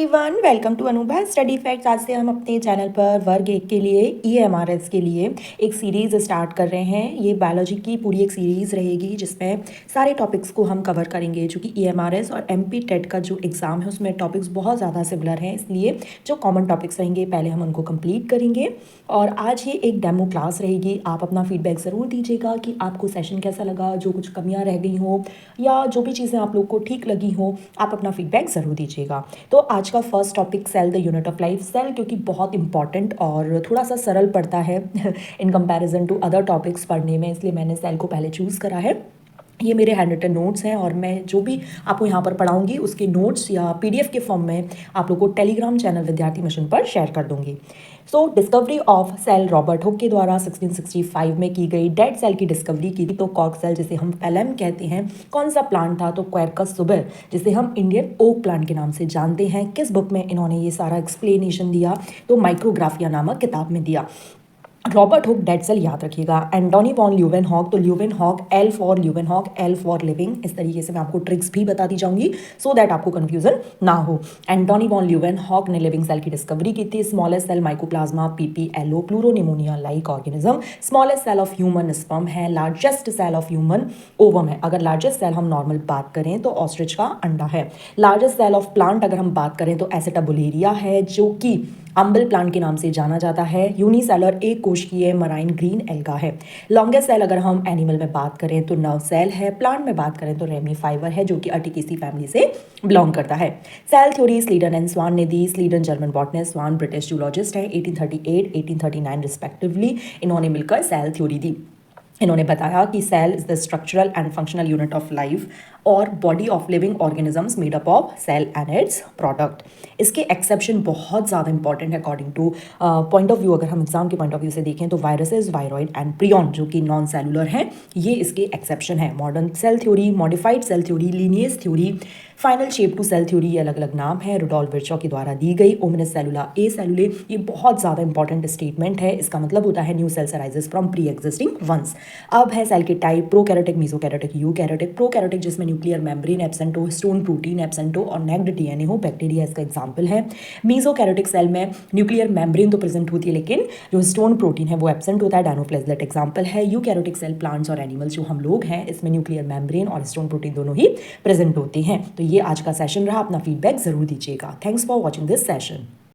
Everyone, welcome to Anubha study facts. आज से हम अपने चैनल पर वर्ग 1 के लिए ईएमआरएस के लिए एक सीरीज़ स्टार्ट कर रहे हैं। ये बायोलॉजी की पूरी एक सीरीज़ रहेगी जिसमें सारे टॉपिक्स को हम कवर करेंगे। चूँकि ईएमआरएस और एमपी टेट का जो एग्ज़ाम है उसमें टॉपिक्स बहुत ज़्यादा सिमिलर हैं, इसलिए जो कॉमन टॉपिक्स रहेंगे पहले हम उनको कंप्लीट करेंगे। और आज ये एक डेमो क्लास रहेगी। आप अपना फीडबैक ज़रूर दीजिएगा कि आपको सेशन कैसा लगा, जो कुछ कमियाँ रह गई हो या जो भी चीज़ें आप लोग को ठीक लगी हो, आप अपना फीडबैक ज़रूर दीजिएगा। तो आज का first topic cell the unit of life. Cell क्योंकि बहुत इंपॉर्टेंट और थोड़ा सा सरल पड़ता है in comparison to other topics पढ़ने में, इसलिए मैंने सेल को पहले चूज़ करा है। ये मेरे हैंड रिटन नोट्स हैं और मैं जो भी आपको यहाँ पर पढ़ाऊंगी उसके नोट्स या पीडीएफ के फॉर्म में आप लोगों को टेलीग्राम चैनल विद्यार्थी मिशन पर शेयर कर दूंगी। So discovery of cell Robert Hooke के द्वारा 1665 में की गई। डेड सेल की डिस्कवरी की थी। तो कॉर्क सेल जिसे हम फेलम कहते हैं, कौन सा प्लांट था? तो क्वेरकस सुबर, जिसे हम इंडियन ओक प्लांट के नाम से जानते हैं। किस बुक में इन्होंने ये सारा एक्सप्लेनेशन दिया? तो माइक्रोग्राफिया नामक किताब में दिया। रॉबर्ट हुक डेड सेल याद रखिएगा। एंटोनी वॉन ल्यूवेनहॉक, तो Leeuwenhoek L for Leeuwenhoek, L for living. इस तरीके से मैं आपको ट्रिक्स भी बताती जाऊंगी सो दैट आपको कंफ्यूजन ना हो। एंटोनी वॉन ल्यूवेनहॉक ने लिविंग सेल की डिस्कवरी की थी। Smallest cell mycoplasma PPLO, pleuropneumonia like organism. Smallest cell of human sperm है। Largest cell of human ovum है। अगर लार्जेस्ट सेल हम नॉर्मल बात करें तो ऑस्ट्रिच का अंडा है। लार्जेस्ट सेल ऑफ प्लांट अगर हम बात करें तो एसेटाबुलेरिया है, जो कि अम्बल प्लांट के नाम से जाना जाता है। यूनिसेलर एक कोशिकीय मराइन ग्रीन एल्गा है। लॉन्गेस्ट सेल अगर हम एनिमल में बात करें तो नर्व सेल है। प्लांट में बात करें तो रेमी फाइबर है, जो कि अर्टिकेसी फैमिली से बिलोंग करता है। सेल थ्योरी स्लीडन एंड स्वान ने दी। स्लीडन जर्मन बॉटनिस्ट, स्वान ब्रिटिश जूलॉजिस्ट है। 1838 1839 रिस्पेक्टिवली इन्होंने मिलकर सेल थ्योरी दी। इन्होंने बताया कि cell is the structural and functional unit of life और body of living organisms made up of cell and its product. इसके एक्सेप्शन बहुत ज़्यादा इंपॉर्टेंट है according to point of view. अगर हम एग्जाम के पॉइंट ऑफ व्यू से देखें तो वायरसेस, वायरॉइड एंड प्रियॉन, जो कि नॉन सेलुलर हैं, ये इसके एक्सेप्शन है। Modern cell theory, modified cell theory, Linnaeus theory, final shape to cell theory, ये अलग अलग नाम है। रुडोल्फ विर्चॉ के द्वारा दी गई। ओमिनस सेलुला ए सेलुले, ये बहुत ज़्यादा इंपॉर्टेंट स्टेटमेंट है। इसका मतलब होता है new cells arises from pre existing ones. अब है सेल के type, prokaryotic, mesokaryotic, eukaryotic. Prokaryotic जिसमें न्यूक्लियर मेम्ब्रेन एब्सेंट हो, स्टोन प्रोटीन एब्सेंट हो और नेक्ड डीएनए हो, बैक्टीरिया इसका एग्जाम्पल है। मेसोकैरियोटिक सेल में न्यूक्लियर मेम्ब्रेन तो प्रेजेंट होती है लेकिन जो स्टोन प्रोटीन है वो एब्सेंट होता है। डायनोप्लाज्मेट एग्जाम्पल है। यूकैरियोटिक सेल, प्लांट्स और एनिमल्स जो हम लोग हैं, इसमें न्यूक्लियर मेम्ब्रेन और स्टोन प्रोटीन दोनों ही प्रेजेंट होते हैं। तो ये आज का सेशन रहा। अपना फीडबैक जरूर दीजिएगा। Thanks for watching this session.